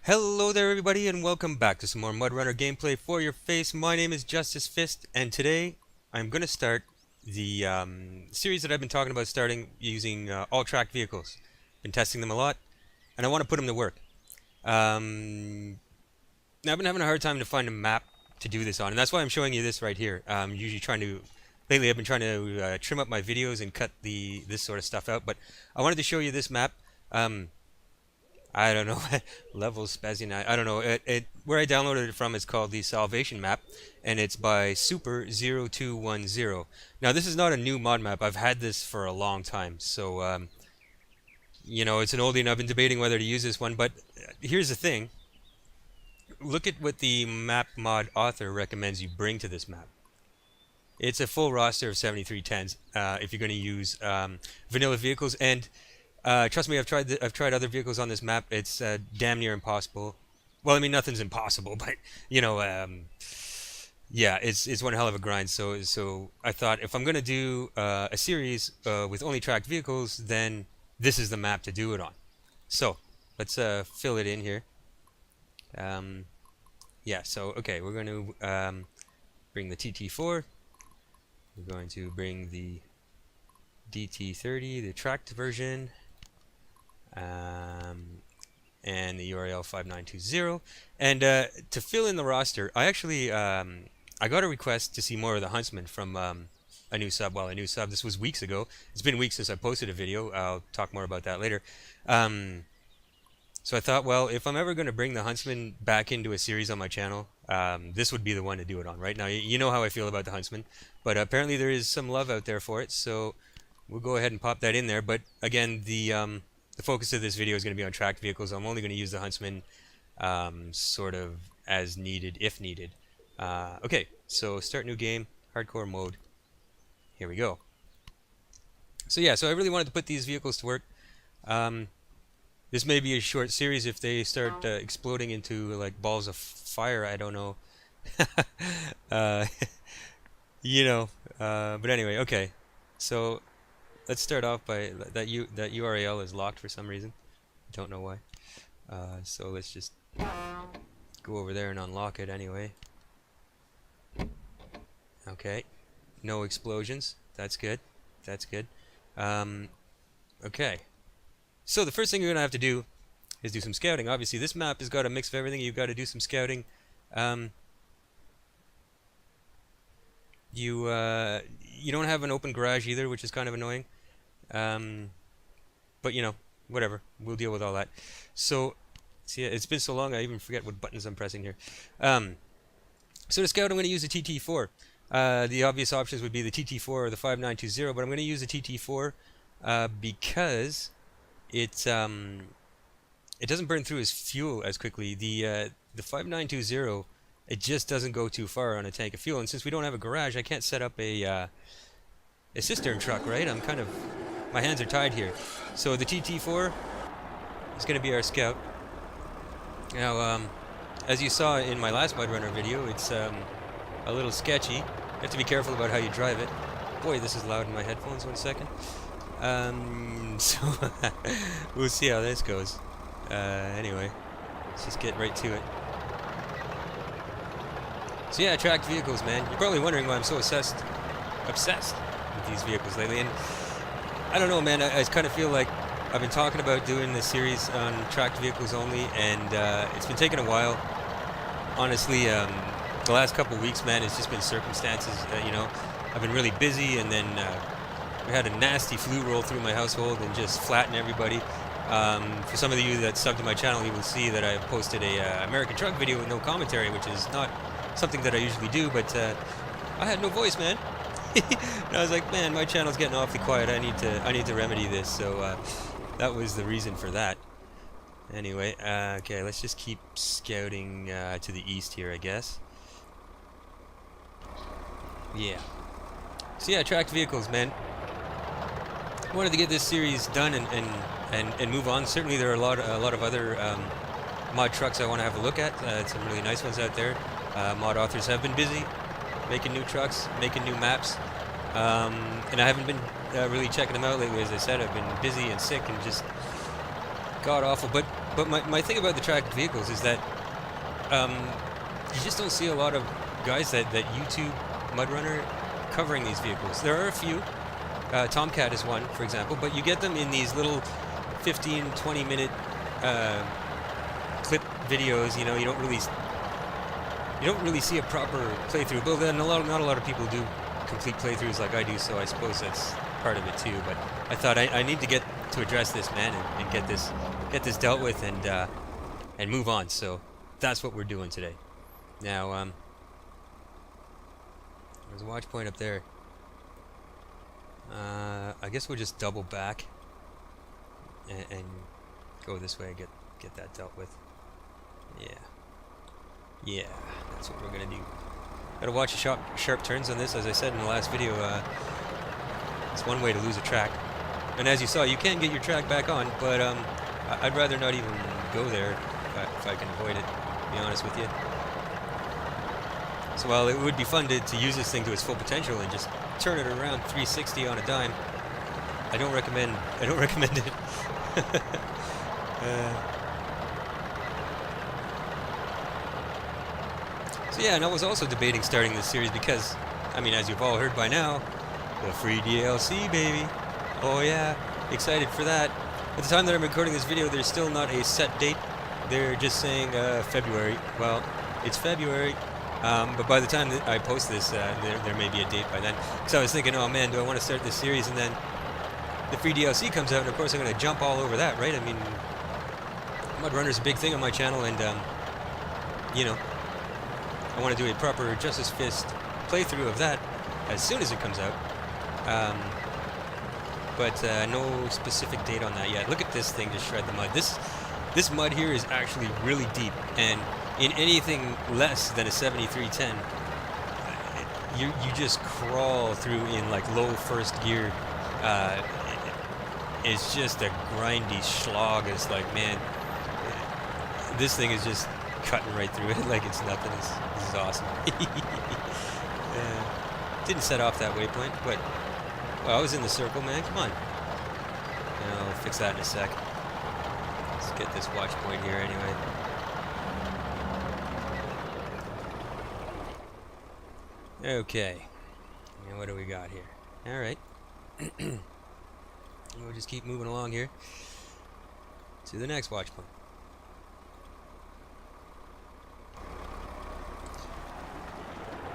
Hello there everybody and welcome back to some more MudRunner gameplay for your face. My name is Justice Fist and today I'm going to start the series that I've been talking about starting using all-track vehicles. Been testing them a lot and I want to put them to work. Now I've been having a hard time to find a map to do this on, and that's why I'm showing you this right here. Lately I've been trying to trim up my videos and cut this sort of stuff out, but I wanted to show you this map. I don't know, levels spazzy. I don't know. Where I downloaded it from is called the Salvation map, and it's by Super0210. Now this is not a new mod map. I've had this for a long time, so it's an oldie, and I've been debating whether to use this one. But here's the thing: look at what the map mod author recommends you bring to this map. It's a full roster of 7310s if you're going to use vanilla vehicles, and trust me, I've tried other vehicles on this map. It's damn near impossible. Well, I mean, nothing's impossible, but yeah, it's one hell of a grind. So I thought if I'm gonna do a series with only tracked vehicles, then this is the map to do it on. So let's fill it in here. Yeah. So okay, we're going to bring the TT-4. We're going to bring the DT-30, the tracked version. And the URAL 5920. And to fill in the roster, I actually I got a request to see more of the Huntsman from a new sub. Well, a new sub. This was weeks ago. It's been weeks since I posted a video. I'll talk more about that later. So I thought, well, if I'm ever going to bring the Huntsman back into a series on my channel, this would be the one to do it on. Right now, you know how I feel about the Huntsman, but apparently there is some love out there for it. So we'll go ahead and pop that in there. But again, the focus of this video is going to be on tracked vehicles. I'm only going to use the Huntsman sort of as needed, if needed. Okay, so start new game, hardcore mode. Here we go. So yeah, so I really wanted to put these vehicles to work. This may be a short series if they start exploding into like balls of fire. I don't know. But anyway, okay. So let's start off by that URL is locked for some reason. Don't know why. So let's just go over there and unlock it anyway. Okay. No explosions. That's good. That's good. Okay. So the first thing you're going to have to do is do some scouting. Obviously, this map has got a mix of everything. You've got to do some scouting. You don't have an open garage either, which is kind of annoying. But whatever. We'll deal with all that. So, see, it's been so long I even forget what buttons I'm pressing here. So to scout, I'm going to use a TT-4. The obvious options would be the TT-4 or the 5920, but I'm going to use the TT-4 because it doesn't burn through as fuel as quickly. The 5920, it just doesn't go too far on a tank of fuel, and since we don't have a garage, I can't set up a cistern truck, right? My hands are tied here. So the TT-4 is going to be our scout. Now, as you saw in my last MudRunner video, it's a little sketchy. You have to be careful about how you drive it. Boy, this is loud in my headphones. 1 second. So we'll see how this goes. Anyway, let's just get right to it. So yeah, tracked vehicles, man. You're probably wondering why I'm so obsessed with these vehicles lately, and I don't know, man. I kind of feel like I've been talking about doing this series on tracked vehicles only, and it's been taking a while. Honestly, the last couple weeks, man, it's just been circumstances. I've been really busy, and then we had a nasty flu roll through my household and just flatten everybody. For some of you that subbed to my channel, you will see that I posted a American truck video with no commentary, which is not something that I usually do, but I had no voice, man. And I was like, man, my channel's getting awfully quiet. I need to remedy this. So that was the reason for that. Anyway, okay, let's just keep scouting to the east here, I guess. Yeah. So yeah, tracked vehicles, man. I wanted to get this series done and move on. Certainly, there are a lot of other mod trucks I want to have a look at. Some really nice ones out there. Mod authors have been busy making new trucks, making new maps, and I haven't been really checking them out lately. As I said, I've been busy and sick and just god awful. But But my thing about the tracked vehicles is that you just don't see a lot of guys that YouTube MudRunner covering these vehicles. There are a few. Tomcat is one, for example, but you get them in these little 15-20 minute clip videos. You know, you don't really see a proper playthrough. But then not a lot of people do complete playthroughs like I do, so I suppose that's part of it too. But I thought I need to get to address this, man, and get this dealt with and move on. So that's what we're doing today. Now, there's a watch point up there. I guess we'll just double back and go this way and get that dealt with. Yeah, that's what we're gonna do. Gotta watch the sharp turns on this. As I said in the last video, it's one way to lose a track. And as you saw, you can get your track back on, but I'd rather not even go there if I can avoid it, to be honest with you. So while it would be fun to use this thing to its full potential and just turn it around 360 on a dime, I don't recommend it. So yeah, and I was also debating starting this series because, I mean, as you've all heard by now, the free DLC, baby. Oh yeah, excited for that. At the time that I'm recording this video, there's still not a set date. They're just saying February. Well, it's February. But by the time that I post this, there may be a date by then. So I was thinking, oh man, do I want to start this series? And then the free DLC comes out, and of course I'm going to jump all over that, right? I mean, MudRunner's a big thing on my channel, and, you know, I want to do a proper Justice Fist playthrough of that as soon as it comes out. But no specific date on that yet. Look at this thing just shred the mud. This mud here is actually really deep, and in anything less than a 7310, you just crawl through in like low first gear. It's just a grindy slog. It's like, man, this thing is just cutting right through it like it's nothing. This is awesome. Didn't set off that waypoint, but well, I was in the circle, man. Come on. I'll fix that in a sec. Let's get this watch point here anyway. Okay, and what do we got here? All right, we'll just keep moving along here to the next watch point.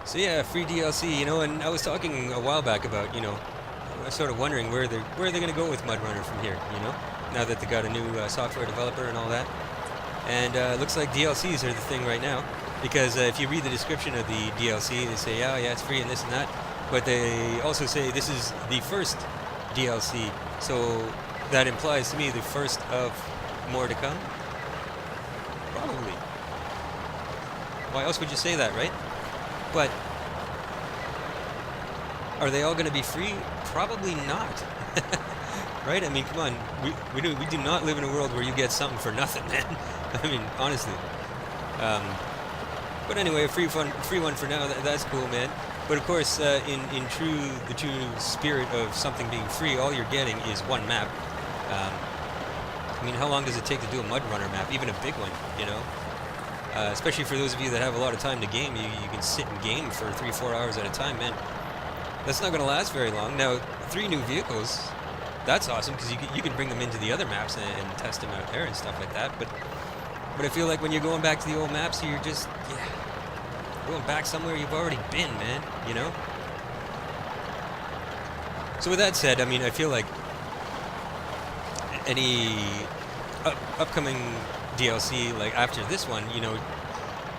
So yeah, free DLC, you know, and I was talking a while back about, you know, I was sort of wondering where they're going to go with MudRunner from here, you know, now that they got a new software developer and all that. And it looks like DLCs are the thing right now. Because if you read the description of the DLC, they say, oh yeah, it's free and this and that. But they also say this is the first DLC. So that implies to me the first of more to come? Probably. Why else would you say that, right? But are they all going to be free? Probably not. Right? I mean, come on. We do not live in a world where you get something for nothing, man. I mean, honestly. But anyway, a free one for now. That's cool, man. But of course, in the true spirit of something being free, all you're getting is one map. I mean, how long does it take to do a MudRunner map, even a big one? You know, especially for those of you that have a lot of time to game, you can sit and game for 3-4 hours at a time, man. That's not going to last very long. Now, 3 new vehicles. That's awesome because you can bring them into the other maps and test them out there and stuff like that. But I feel like when you're going back to the old maps, you're just going back somewhere you've already been, man, you know? So with that said, I mean, I feel like any upcoming DLC, like after this one, you know,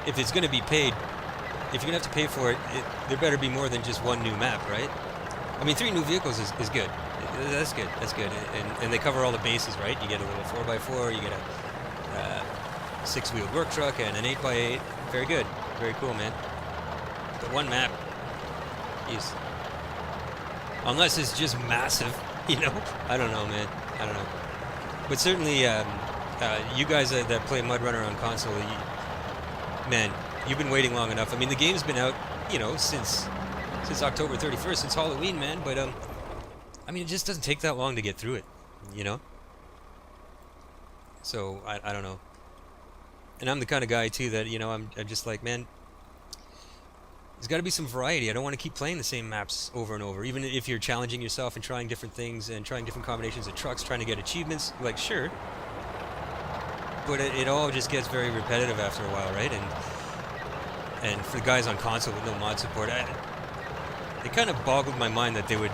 if it's going to be paid, if you're going to have to pay for it, there better be more than just one new map, right? I mean, 3 new vehicles is good. That's good. That's good. And they cover all the bases, right? You get a little 4x4, you get a 6-wheeled work truck and an 8x8. Very good. Very cool, man. But one map, jeez. Unless it's just massive, you know? I don't know, man. I don't know. But certainly, you guys that play MudRunner on console, man, you've been waiting long enough. I mean, the game's been out, you know, since October 31st, since Halloween, man. But I mean, it just doesn't take that long to get through it, you know. So I don't know. And I'm the kind of guy too that, you know, I'm just like, man, there's got to be some variety. I don't want to keep playing the same maps over and over. Even if you're challenging yourself and trying different things and trying different combinations of trucks, trying to get achievements, like sure. But it all just gets very repetitive after a while, right? And for the guys on console with no mod support, it kind of boggled my mind that they would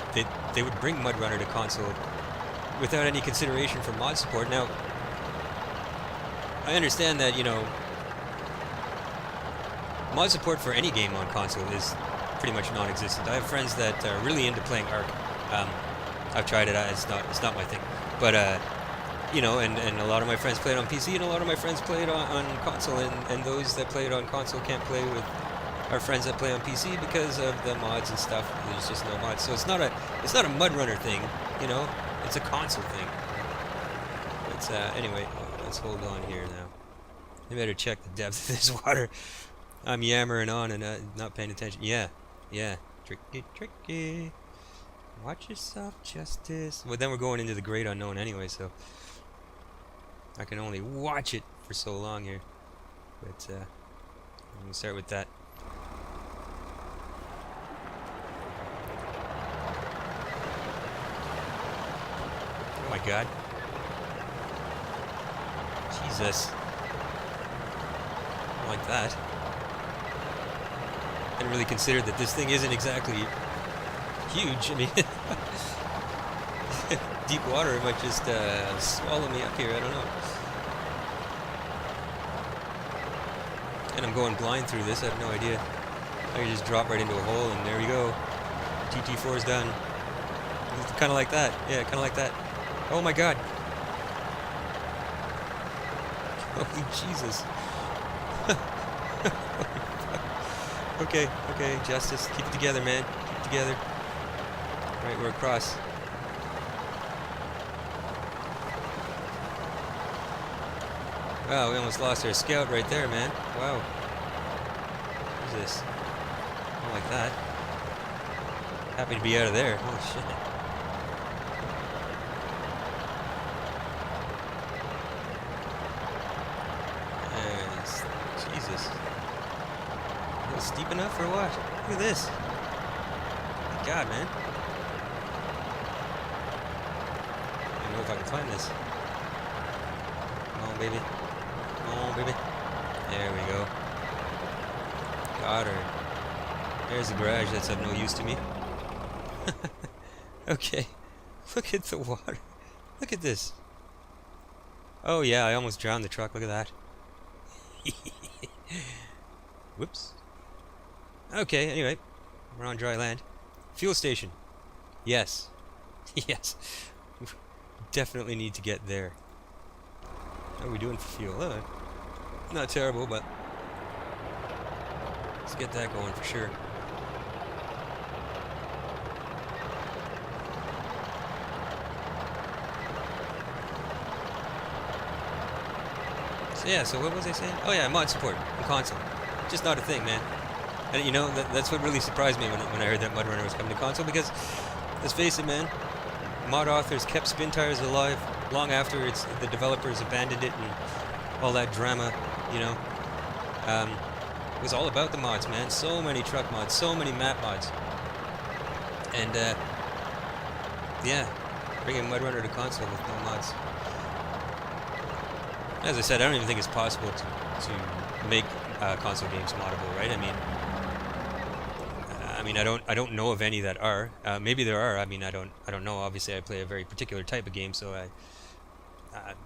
bring MudRunner to console without any consideration for mod support. Now, I understand that, you know, mod support for any game on console is pretty much non-existent. I have friends that are really into playing Ark. I've tried it. It's not my thing. But you know, and a lot of my friends play it on PC, and a lot of my friends play it on console, and those that play it on console can't play with our friends that play on PC because of the mods and stuff. There's just no mods, so it's not a MudRunner thing, you know. It's a console thing. It's anyway. Let's hold on here now. I better check the depth of this water. I'm yammering on and not paying attention. Yeah, tricky. Watch yourself, Justice. Well, then we're going into the great unknown anyway, so I can only watch it for so long here. But I'm gonna start with that. Oh my God. Jesus. I like that. I hadn't really considered that this thing isn't exactly huge. I mean, deep water, it might just swallow me up here. I don't know. And I'm going blind through this. I have no idea. I can just drop right into a hole, and there we go. TT-4 is done. Kind of like that. Yeah, kind of like that. Oh my God. Holy Jesus. Okay, Justice. Keep it together, man. Keep it together. Alright, we're across. Wow, we almost lost our scout right there, man. Wow. What's this? I don't like that. Happy to be out of there. Holy shit. Jesus. Is it steep enough or what? Look at this. God, man. I don't know if I can climb this. Come on, baby. Come on, baby. There we go. Got her. There's the garage that's of no use to me. Okay. Look at the water. Look at this. Oh yeah, I almost drowned the truck. Look at that. Whoops. Okay, anyway. We're on dry land. Fuel station. Yes. Yes. Definitely need to get there. How are we doing for fuel? Not terrible, but let's get that going for sure. So yeah, so what was I saying? Oh yeah, mod support on console. Just not a thing, man. And you know, that's what really surprised me when I heard that MudRunner was coming to console, because let's face it, man, mod authors kept spin tires alive long after the developers abandoned it and all that drama, you know. It was all about the mods, man. So many truck mods, so many map mods. And yeah, bringing MudRunner to console with no mods. As I said, I don't even think it's possible to make console games moddable, right? I mean, I don't know of any that are. Maybe there are. I mean, I don't know. Obviously, I play a very particular type of game, so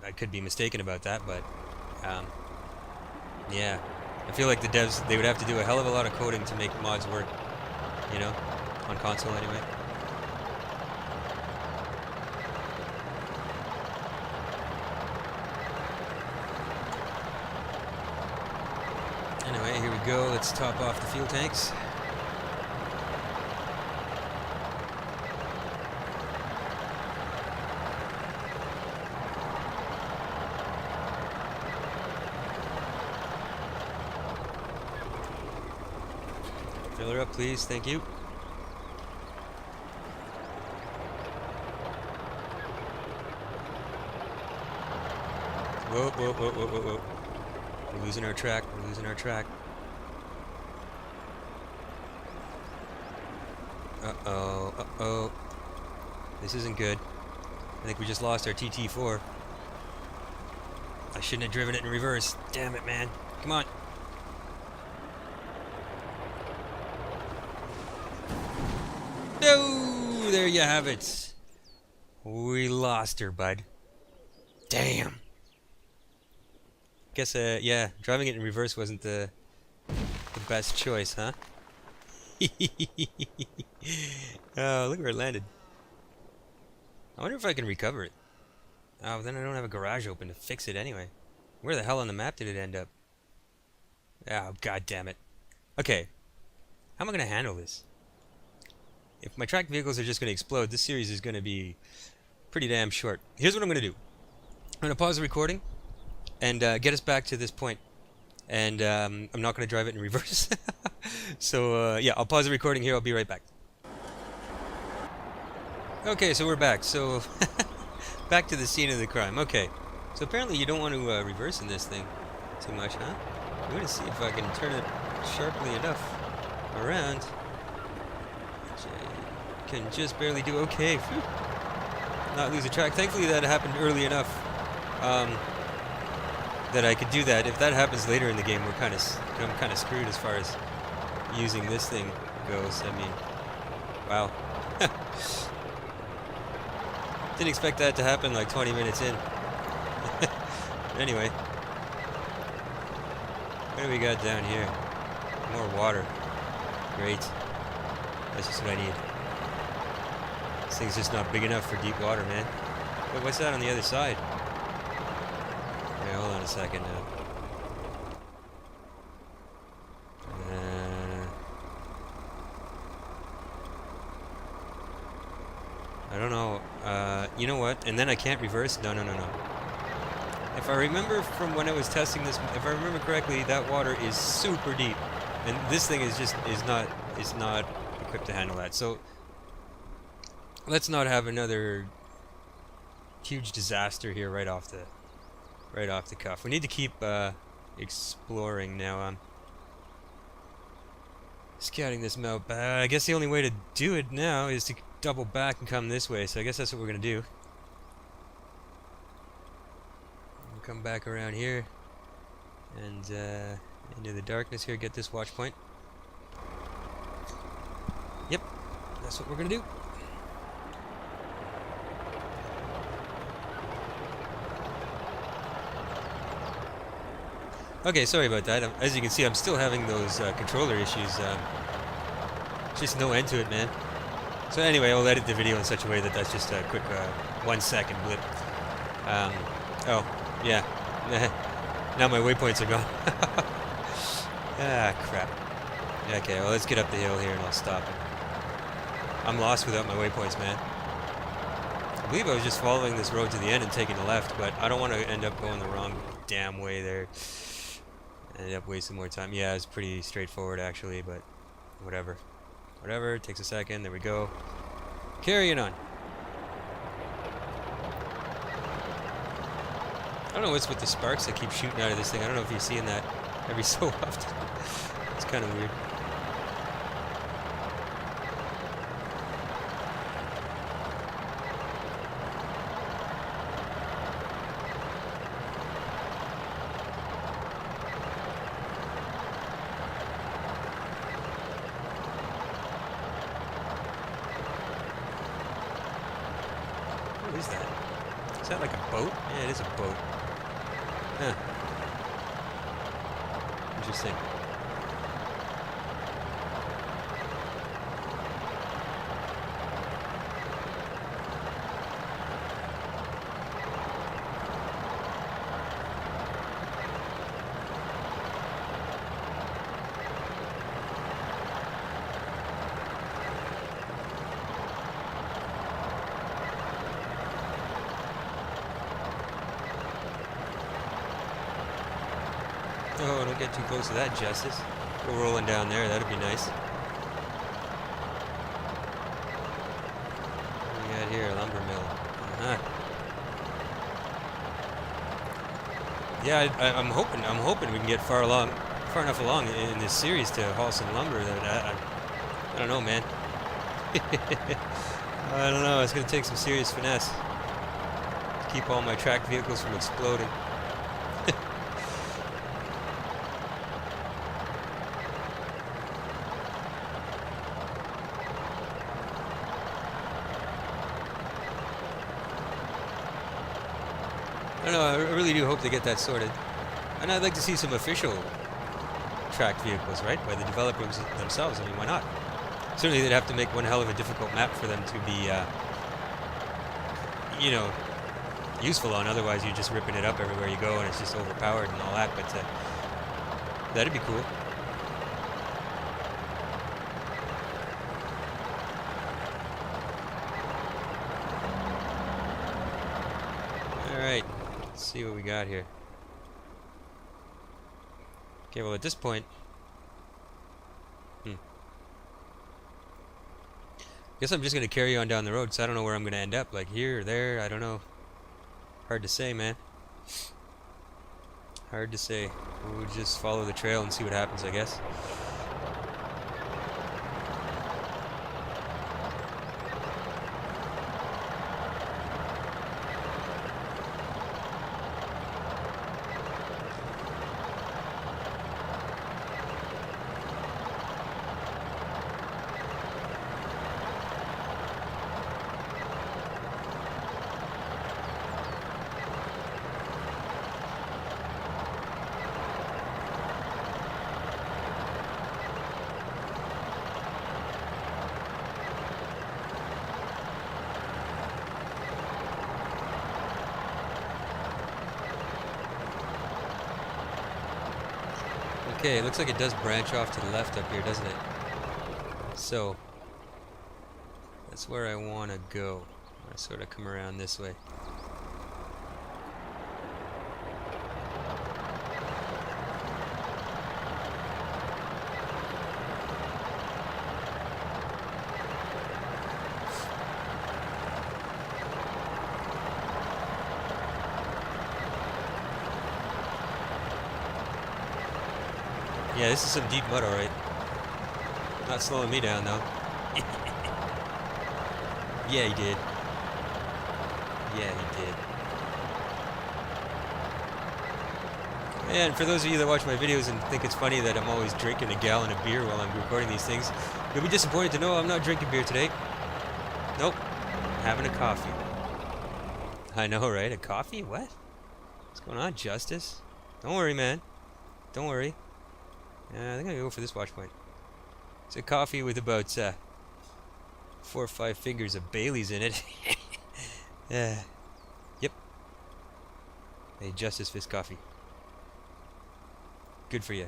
I could be mistaken about that. But yeah, I feel like the devs, they would have to do a hell of a lot of coding to make mods work, you know, on console anyway. Anyway, here we go. Let's top off the fuel tanks. Fill her up, please. Thank you. Oh, oh, oh, oh, oh, oh. We're losing our track. We're losing our track. Uh-oh. Uh-oh. This isn't good. I think we just lost our TT-4. I shouldn't have driven it in reverse. Damn it, man. Come on. No! There you have it. We lost her, bud. Damn. Guess, yeah, driving it in reverse wasn't the best choice, huh? Oh, look where it landed. I wonder if I can recover it. Oh, then I don't have a garage open to fix it anyway. Where the hell on the map did it end up? Oh, god damn it. Okay. How am I going to handle this? If my tracked vehicles are just going to explode, this series is going to be pretty damn short. Here's what I'm going to do. I'm going to pause the recording and get us back to this point. And I'm not going to drive it in reverse. So, yeah, I'll pause the recording here. I'll be right back. Okay, so we're back. So, back to the scene of the crime. Okay. So apparently you don't want to reverse in this thing too much, huh? I'm going to see if I can turn it sharply enough around. Can just barely do okay. Phew. Not lose a track. Thankfully that happened early enough that I could do that. If that happens later in the game, I'm kind of screwed as far as using this thing goes. I mean, wow. Didn't expect that to happen like 20 minutes in. Anyway, what do we got down here? More water. Great. That's just what I need. This thing's just not big enough for deep water, man. Wait, what's that on the other side? Okay, hold on a second now. I don't know. You know what? And then I can't reverse? No. If I remember from when I was testing this, if I remember correctly, that water is super deep. And this thing is not equipped to handle that. So let's not have another huge disaster here right off the cuff. We need to keep exploring now. I'm scouting this map. I guess the only way to do it now is to double back and come this way. So I guess that's what we're gonna do. We'll come back around here and into the darkness here. Get this watch point. Yep, that's what we're gonna do. Okay, sorry about that. As you can see, I'm still having those controller issues. Just no end to it, man. So anyway, I'll edit the video in such a way that that's just a quick 1 second blip. Oh, yeah. Now my waypoints are gone. Ah, crap. Okay, well, let's get up the hill here and I'll stop it. I'm lost without my waypoints, man. I believe I was just following this road to the end and taking the left, but I don't want to end up going the wrong damn way there. Ended up wasting more time. Yeah, it's pretty straightforward actually, but whatever. Whatever, takes a second, there we go. Carrying on. I don't know what's with the sparks that keep shooting out of this thing. I don't know if you're seeing that every so often. It's kind of weird. What is that? Is that like a boat? Yeah, it is a boat. Huh. Interesting. Oh, don't get too close to that, Justice. Go rolling down there, that'd be nice. What do we got here? A lumber mill. Uh-huh. Yeah, I'm hoping we can get far enough along in this series to haul some lumber. That I don't know, man. I don't know. It's gonna take some serious finesse to keep all my tracked vehicles from exploding. I don't know. I really do hope they get that sorted, and I'd like to see some official tracked vehicles, right, by the developers themselves. I mean, why not? Certainly, they'd have to make one hell of a difficult map for them to be, you know, useful on. Otherwise, you're just ripping it up everywhere you go, and it's just overpowered and all that. But that'd be cool. All right, let's see what we got here. Okay, well, at this point, guess I'm just gonna carry on down the road, so I don't know where I'm gonna end up. Like here or there, I don't know. Hard to say, man. Hard to say. We'll just follow the trail and see what happens, I guess. Okay, it looks like it does branch off to the left up here, doesn't it? So, that's where I want to go. I sort of come around this way. Yeah, this is some deep mud, alright. Not slowing me down, though. Yeah, he did. Yeah, he did. And for those of you that watch my videos and think it's funny that I'm always drinking a gallon of beer while I'm recording these things, you'll be disappointed to know I'm not drinking beer today. Nope. I'm having a coffee. I know, right? A coffee? What? What's going on, Justice? Don't worry, man. Don't worry. I think I'm gonna go for this watch point. It's a coffee with about 4 or 5 fingers of Bailey's in it. Yep. Hey, Justice Fist coffee. Good for you.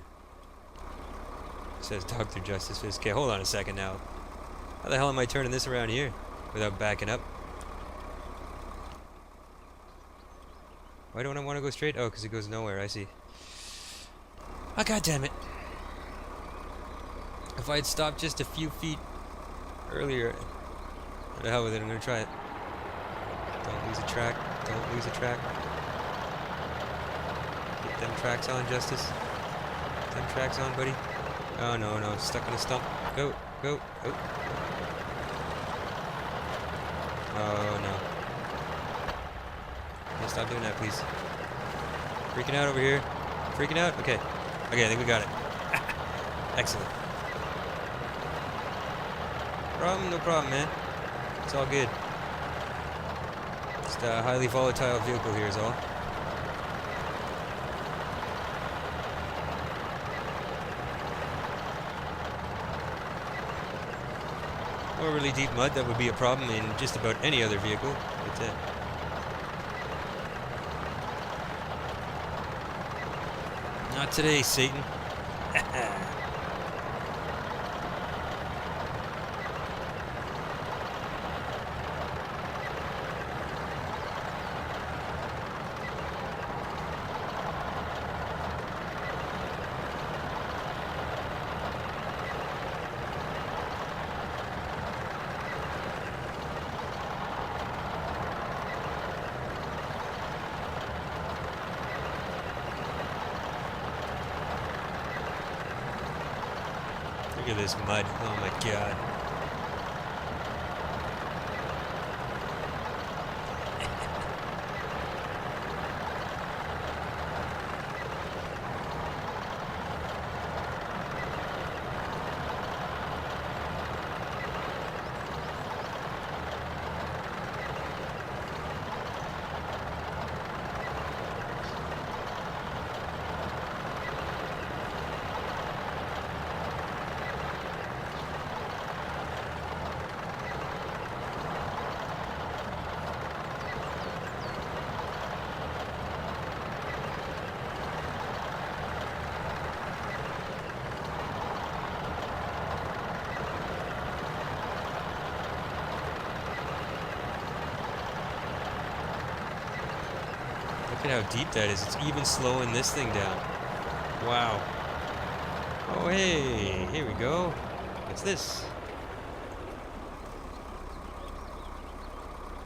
Says Dr. Justice Fist. Okay, hold on a second now. How the hell am I turning this around here without backing up? Why don't I want to go straight? Oh, because it goes nowhere. I see. Oh, God damn it. If I had stopped just a few feet earlier, what the hell with it, I'm gonna try it. Don't lose a track, don't lose a track. Get them tracks on, Justice. Get them tracks on, buddy. Oh no, no, stuck in a stump. Go, go, go. Oh no. Okay, stop doing that, please. Freaking out over here. Freaking out? Okay. Okay, I think we got it. Excellent. No problem, man. It's all good. Just a highly volatile vehicle here is all. Or really deep mud, that would be a problem in just about any other vehicle. But, not today, Satan. Look at this mud. Oh my god. Look at how deep that is. It's even slowing this thing down. Wow. Oh, hey. Here we go. What's this?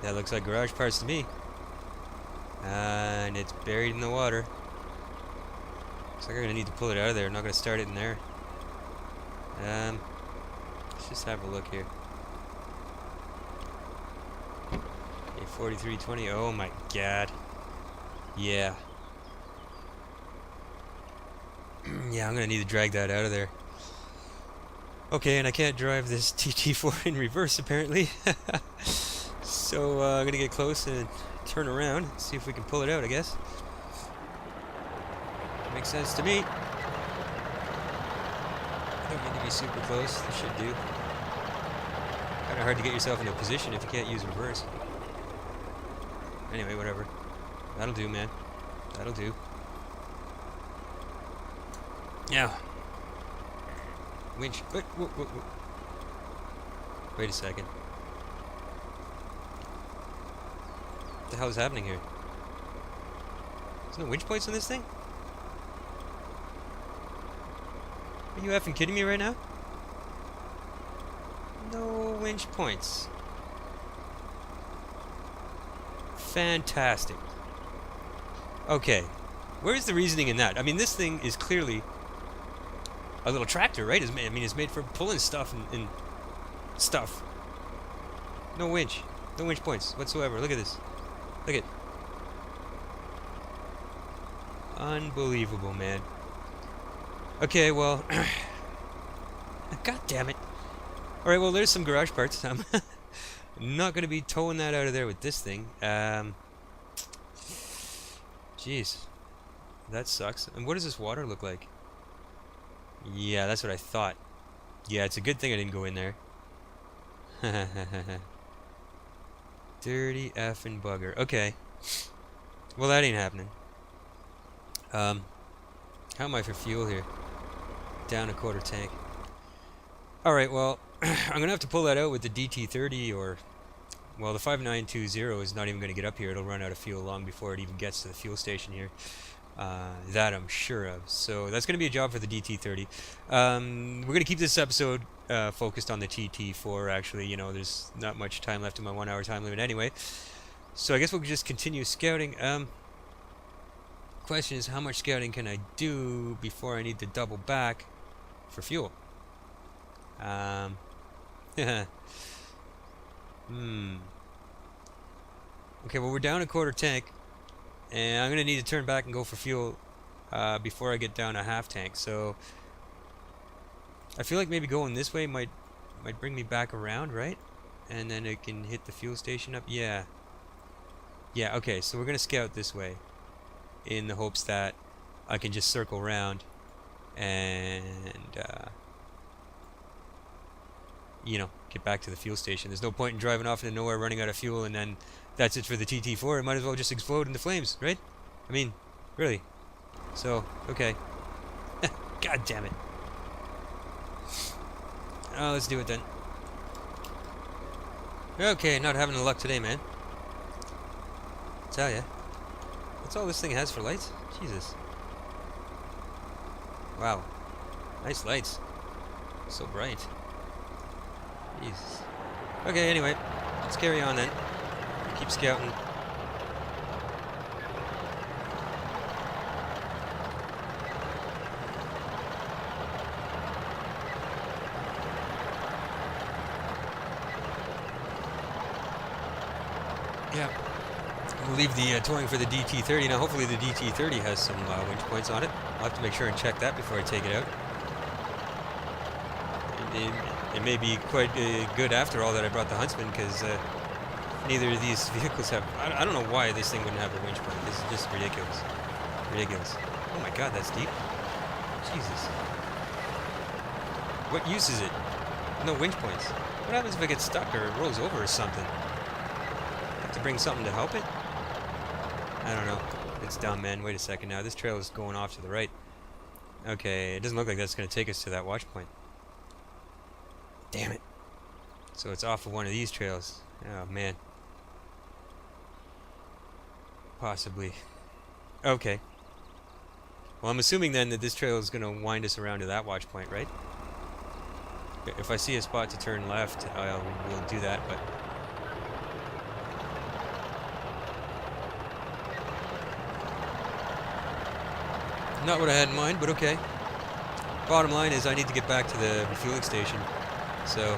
That looks like garage parts to me. And it's buried in the water. Looks like I'm going to need to pull it out of there. I'm not going to start it in there. Let's just have a look here. Okay, 4320. Oh my god. Yeah. Yeah, I'm gonna need to drag that out of there. Okay, and I can't drive this TT-4 in reverse apparently. So I'm gonna get close and turn around and see if we can pull it out, I guess. Makes sense to me. I don't need to be super close. This should do. Kinda hard to get yourself into a position if you can't use reverse. Anyway, whatever. That'll do, man. That'll do. Now. Winch. Wait a second. What the hell is happening here? There's no winch points on this thing? Are you effing kidding me right now? No winch points. Fantastic. Okay, where's the reasoning in that? I mean, this thing is clearly a little tractor, right? I mean, it's made for pulling stuff and stuff. No winch points whatsoever. Look at this. Look at. Unbelievable, man. Okay, well, god damn it. All right, well, there's some garage parts. I'm not gonna be towing that out of there with this thing. Jeez, that sucks. And what does this water look like? Yeah, that's what I thought. Yeah, it's a good thing I didn't go in there. Dirty effing bugger. Okay. Well, that ain't happening. How am I for fuel here? Down a quarter tank. Alright, well, I'm gonna have to pull that out with the DT-30 or... Well, the 5920 is not even going to get up here. It'll run out of fuel long before it even gets to the fuel station here. That I'm sure of. So that's going to be a job for the DT-30. We're going to keep this episode focused on the TT-4, actually. You know, there's not much time left in my 1 hour time limit anyway. So I guess we'll just continue scouting. Question is, how much scouting can I do before I need to double back for fuel? Okay, well, we're down a quarter tank, and I'm gonna need to turn back and go for fuel before I get down a half tank. So I feel like maybe going this way might bring me back around, right? And then it can hit the fuel station up. Yeah. Okay, so we're gonna scout this way in the hopes that I can just circle around and you know, get back to the fuel station. There's no point in driving off into nowhere, running out of fuel, and then that's it for the TT-4. It might as well just explode into flames, right? I mean, really. So, okay. God damn it. Oh, let's do it then. Okay, not having the luck today, man. Tell ya. That's all this thing has for lights? Jesus. Wow. Nice lights. So bright. Jesus. Okay, anyway, let's carry on then. Keep scouting. Yeah. We'll leave the towing for the DT-30. Now, hopefully the DT-30 has some winch points on it. I'll have to make sure and check that before I take it out. It may be quite good after all that I brought the Huntsman, because neither of these vehicles have... I don't know why this thing wouldn't have a winch point. This is just ridiculous. Ridiculous. Oh my god, that's deep. Jesus. What use is it? No winch points. What happens if it gets stuck or it rolls over or something? Have to bring something to help it? I don't know. It's dumb, man. Wait a second now. This trail is going off to the right. Okay, it doesn't look like that's going to take us to that watch point. Damn it. So it's off of one of these trails. Oh, man. Possibly. Okay. Well, I'm assuming then that this trail is going to wind us around to that watch point, right? If I see a spot to turn left, we'll do that, but... Not what I had in mind, but okay. Bottom line is I need to get back to the refueling station. So,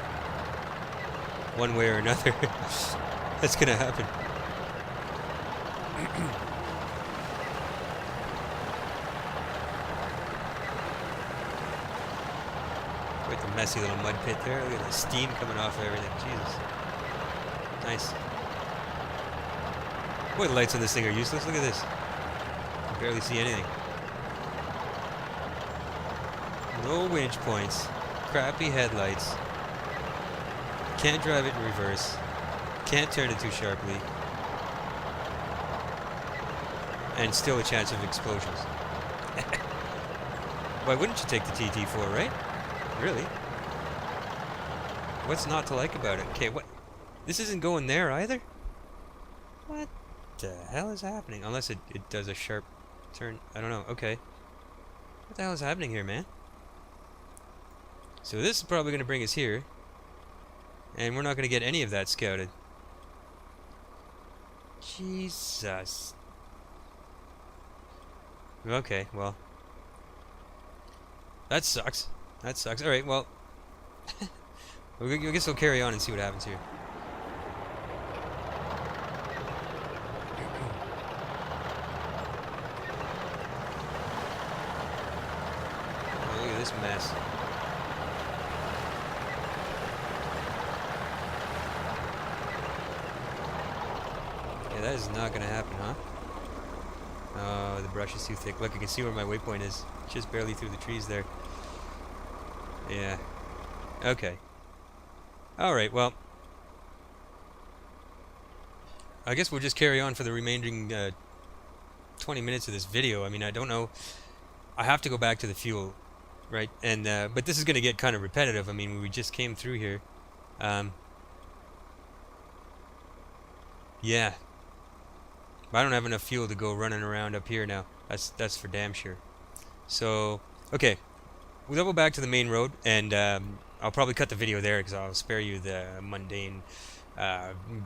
one way or another, that's going to happen. Quite the messy little mud pit there. Look at the steam coming off of everything. Jesus. Nice. Boy, the lights on this thing are useless. Look at this. You can barely see anything. No winch points. Crappy headlights. Can't drive it in reverse. Can't turn it too sharply. And still a chance of explosions. Why wouldn't you take the TT-4, right? Really? What's not to like about it? Okay, what? This isn't going there either? What the hell is happening? Unless it does a sharp turn. I don't know. Okay. What the hell is happening here, man? So this is probably going to bring us here. And we're not going to get any of that scouted. Jesus. Okay, well. That sucks. That sucks. Alright, well. I guess we'll carry on and see what happens here. Oh, look at this mess. Yeah, that is not going to happen, huh? Oh, the brush is too thick. Look, I can see where my waypoint is. Just barely through the trees there. Yeah. Okay. Alright, well. I guess we'll just carry on for the remaining 20 minutes of this video. I mean, I don't know. I have to go back to the fuel, right? And but this is going to get kind of repetitive. I mean, we just came through here. Yeah. I don't have enough fuel to go running around up here now. That's for damn sure. So, okay. We'll double back to the main road, and I'll probably cut the video there because I'll spare you the mundane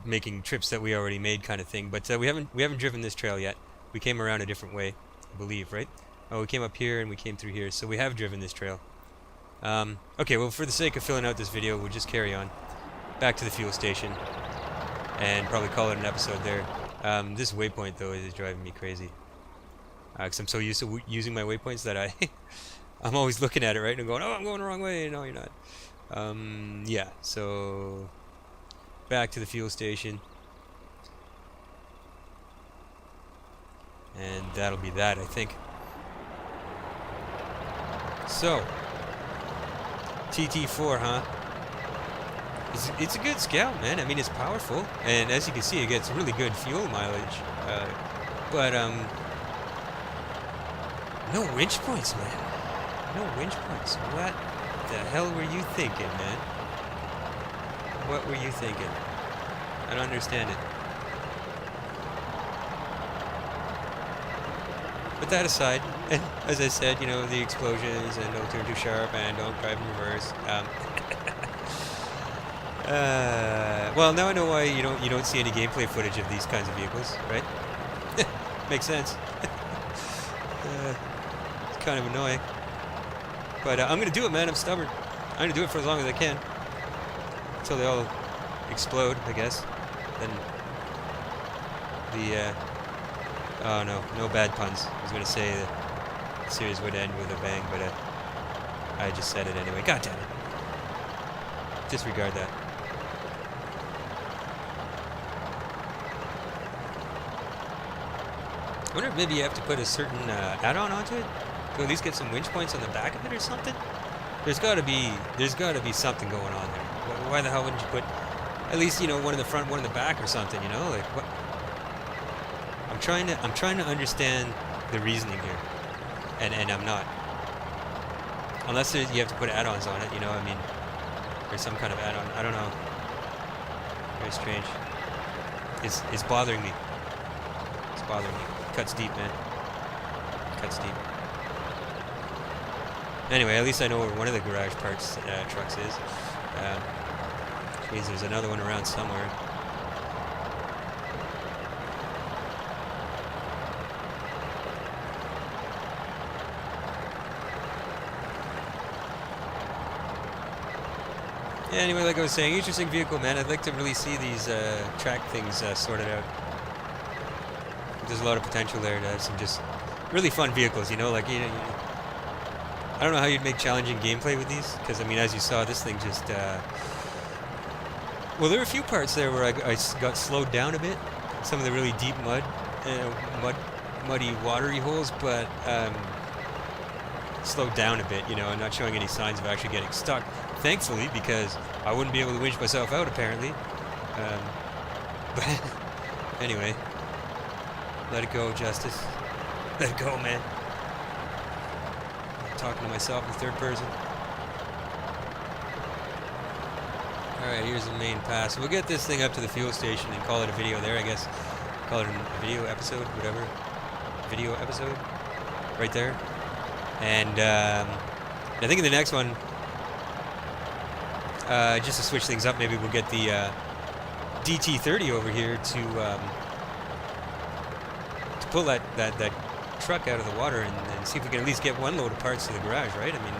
making trips that we already made kind of thing. But we haven't driven this trail yet. We came around a different way, I believe, right? Oh, we came up here and we came through here, so we have driven this trail. Okay, well, for the sake of filling out this video, we'll just carry on back to the fuel station and probably call it an episode there. This waypoint, though, is driving me crazy. Because I'm so used to using my waypoints that I'm always looking at it, right, and going, oh, I'm going the wrong way. No, you're not. Yeah, so back to the fuel station. And that'll be that, I think. So, TT-4, huh? It's a good scout, man. I mean, it's powerful, and as you can see, it gets really good fuel mileage. But no winch points, man. No winch points. What the hell were you thinking, man? What were you thinking? I don't understand it. But that aside, and as I said, you know, the explosions and don't turn too sharp and don't drive in reverse. Well, now I know why you don't see any gameplay footage of these kinds of vehicles, right? Makes sense. It's kind of annoying. But I'm gonna do it, man. I'm stubborn. I'm gonna do it for as long as I can, until they all explode, I guess. Then The oh no, no bad puns. I was gonna say the series would end with a bang, but I just said it anyway. God damn it! Disregard that. I wonder if maybe you have to put a certain add-on onto it to at least get some winch points on the back of it or something. There's got to be something going on there. Why the hell wouldn't you put at least, you know, one in the front, one in the back or something? You know, like what? I'm trying to understand the reasoning here, and I'm not. Unless you have to put add-ons on it, you know. I mean, there's some kind of add-on. I don't know. Very strange. It's bothering me. It's bothering me. Cuts deep, man. Cuts deep. Anyway, at least I know where one of the garage parts trucks is. Which means there's another one around somewhere. Yeah, anyway, like I was saying, interesting vehicle, man. I'd like to really see these track things sorted out. There's a lot of potential there to have some just really fun vehicles, you know, like, you know, I don't know how you'd make challenging gameplay with these, because, I mean, as you saw, this thing just, well, there were a few parts there where I got slowed down a bit, some of the really deep muddy, watery holes, but, slowed down a bit, you know, and not showing any signs of actually getting stuck, thankfully, because I wouldn't be able to winch myself out, apparently, but, anyway. Let it go, Justice. Let it go, man. I'm talking to myself in third person. Alright, here's the main pass. We'll get this thing up to the fuel station and call it a video there, I guess. Call it a video episode, whatever. Video episode. Right there. And I think in the next one, just to switch things up, maybe we'll get the DT-30 over here to pull that truck out of the water and see if we can at least get one load of parts to the garage, right? I mean,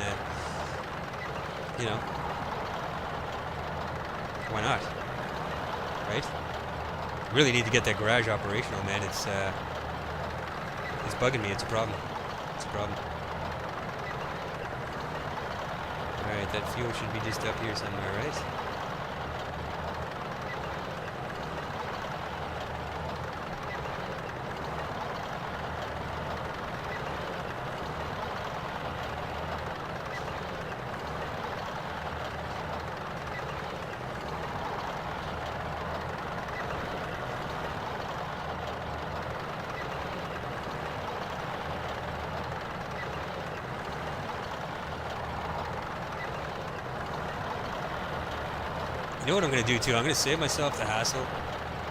you know, why not, right? Really need to get that garage operational, man. It's bugging me. It's a problem. It's a problem. All right, that fuel should be just up here somewhere, right? You know what I'm going to do too? I'm going to save myself the hassle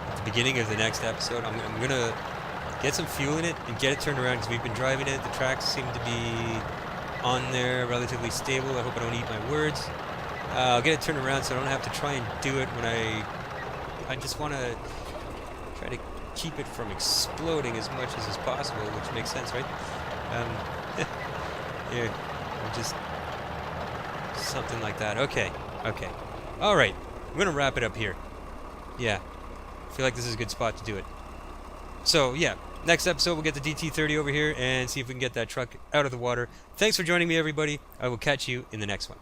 at the beginning of the next episode. I'm going to get some fuel in it and get it turned around because we've been driving it. The tracks seem to be on there, relatively stable. I hope I don't eat my words. I'll get it turned around so I don't have to try and do it when I just want to try to keep it from exploding as much as is possible, which makes sense, right? Here, just something like that. Okay. All right. I'm going to wrap it up here. Yeah. I feel like this is a good spot to do it. So, yeah. Next episode, we'll get the DT-30 over here and see if we can get that truck out of the water. Thanks for joining me, everybody. I will catch you in the next one.